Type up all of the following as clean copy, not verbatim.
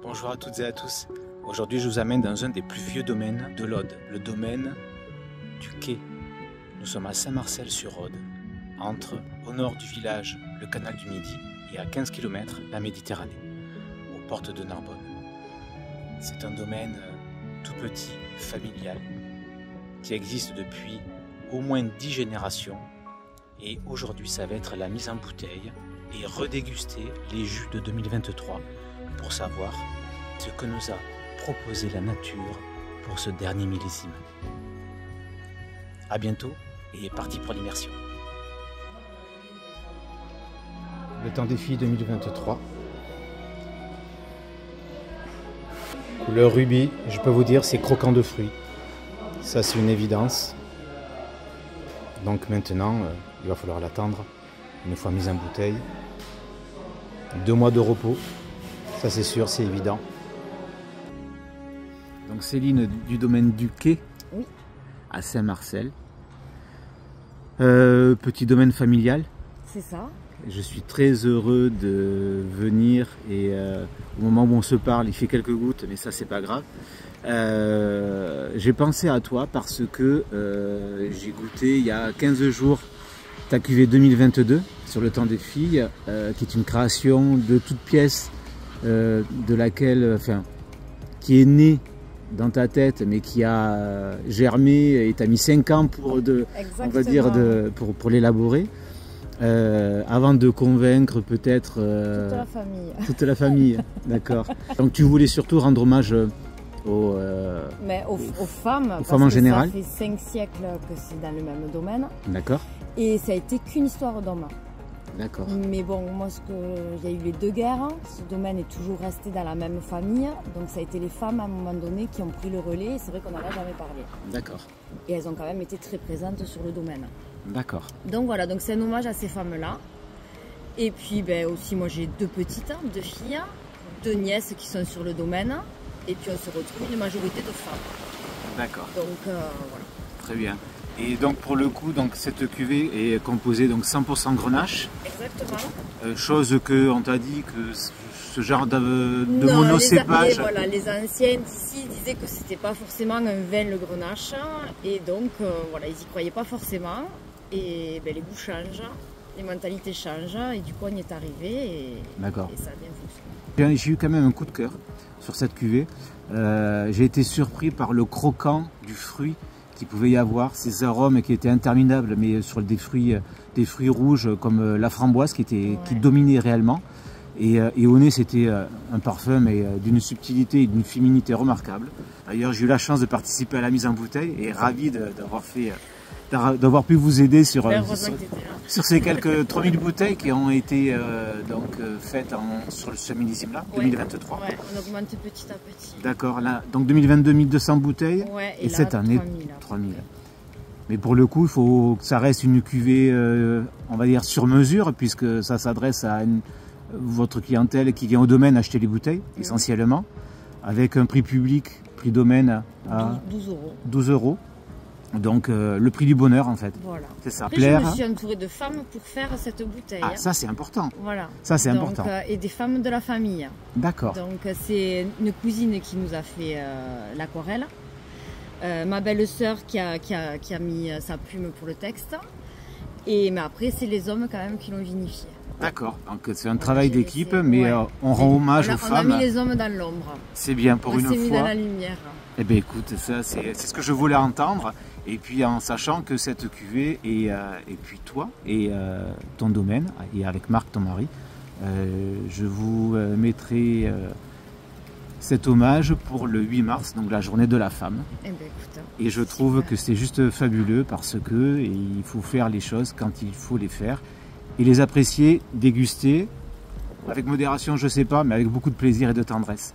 Bonjour à toutes et à tous. Aujourd'hui, je vous amène dans un des plus vieux domaines de l'Aude, le domaine du Quai. Nous sommes à Saint-Marcel-sur-Aude, entre, au nord du village, le canal du Midi, et à 15 km, la Méditerranée, aux portes de Narbonne. C'est un domaine tout petit, familial, qui existe depuis au moins 10 générations. Et aujourd'hui, ça va être la mise en bouteille et redéguster les jus de 2023 pour savoir ce que nous a proposé la nature pour ce dernier millésime. A bientôt et parti pour l'immersion. Le temps des filles 2023. Couleur rubis, je peux vous dire, c'est croquant de fruits. Ça, c'est une évidence. Donc maintenant, il va falloir l'attendre une fois mise en bouteille. 2 mois de repos, ça c'est sûr, c'est évident. Donc Céline du domaine du Quai, oui, à Saint-Marcel. Petit domaine familial. C'est ça. Je suis très heureux de venir et au moment où on se parle, il fait quelques gouttes, mais ça c'est pas grave. J'ai pensé à toi parce que j'ai goûté il y a 15 jours ta cuvée 2022 sur le temps des filles, qui est une création de toute pièce, de laquelle, enfin, qui est née dans ta tête, mais qui a germé et tu as mis 5 ans pour, on va dire, pour l'élaborer. Avant de convaincre peut-être toute la famille. Toute la famille, d'accord. Donc tu voulais surtout rendre hommage aux femmes en général. Ça fait 5 siècles que c'est dans le même domaine. D'accord. Et ça a été qu'une histoire d'homme. D'accord. Mais bon, moi, il y a eu les 2 guerres. Ce domaine est toujours resté dans la même famille. Donc ça a été les femmes à un moment donné qui ont pris le relais. Et c'est vrai qu'on n'en a jamais parlé. D'accord. Et elles ont quand même été très présentes sur le domaine. D'accord. Donc voilà, donc c'est un hommage à ces femmes-là. Et puis ben, aussi, moi j'ai 2 petites, 2 filles, 2 nièces qui sont sur le domaine. Et puis on se retrouve une majorité de femmes. D'accord. Donc voilà. Très bien. Et donc pour le coup, donc, cette cuvée est composée donc 100% grenache. Exactement. Chose que on t'a dit que ce genre de monocépage. Voilà, les anciens d'ici disaient que c'était pas forcément un vin le grenache. Et donc voilà, ils y croyaient pas forcément. Et ben, les goûts changent, les mentalités changent. Et du coup on y est arrivé et ça a bien fonctionné. J'ai eu quand même un coup de cœur sur cette cuvée. J'ai été surpris par le croquant du fruit qu'il pouvait y avoir, ces arômes qui étaient interminables, mais sur des fruits rouges comme la framboise qui dominait réellement. Et au nez, c'était un parfum d'une subtilité et d'une féminité remarquable. D'ailleurs, j'ai eu la chance de participer à la mise en bouteille et ravi d'avoir pu vous aider sur ces quelques 3000 bouteilles qui ont été faites sur ce millésime-là, 2023. Ouais, on augmente petit à petit. D'accord, là, donc 2022, 1200 bouteilles, et cette année, 3000. Mais pour le coup, il faut que ça reste une cuvée, on va dire, sur mesure, puisque ça s'adresse à votre clientèle qui vient au domaine acheter les bouteilles, essentiellement, avec un prix public, prix domaine à 12 €. Donc le prix du bonheur en fait. Voilà. C'est ça. Après, je me suis entourée de femmes pour faire cette bouteille. Ah, ça c'est important. Voilà. Ça c'est important. Et des femmes de la famille. D'accord. Donc c'est une cousine qui nous a fait l'aquarelle. Ma belle-sœur qui a mis sa plume pour le texte. Mais après c'est les hommes quand même qui l'ont vinifié. D'accord. Donc c'est un travail d'équipe, mais on rend hommage aux femmes. On a mis les hommes dans l'ombre. C'est bien pour une fois. On s'est mis dans la lumière. Eh bien écoute, ça c'est ce que je voulais entendre. Et puis en sachant que cette cuvée, et puis toi, et ton domaine, et avec Marc, ton mari, je vous mettrai cet hommage pour le 8 mars, donc la journée de la femme. Eh ben, écoute, et je trouve que c'est juste fabuleux parce que il faut faire les choses quand il faut les faire. Et les apprécier, déguster, avec modération je sais pas, mais avec beaucoup de plaisir et de tendresse.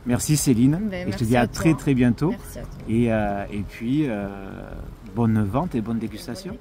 Merci Céline, et je te dis à très bientôt. Merci à toi. Et puis bonne vente et bonne dégustation.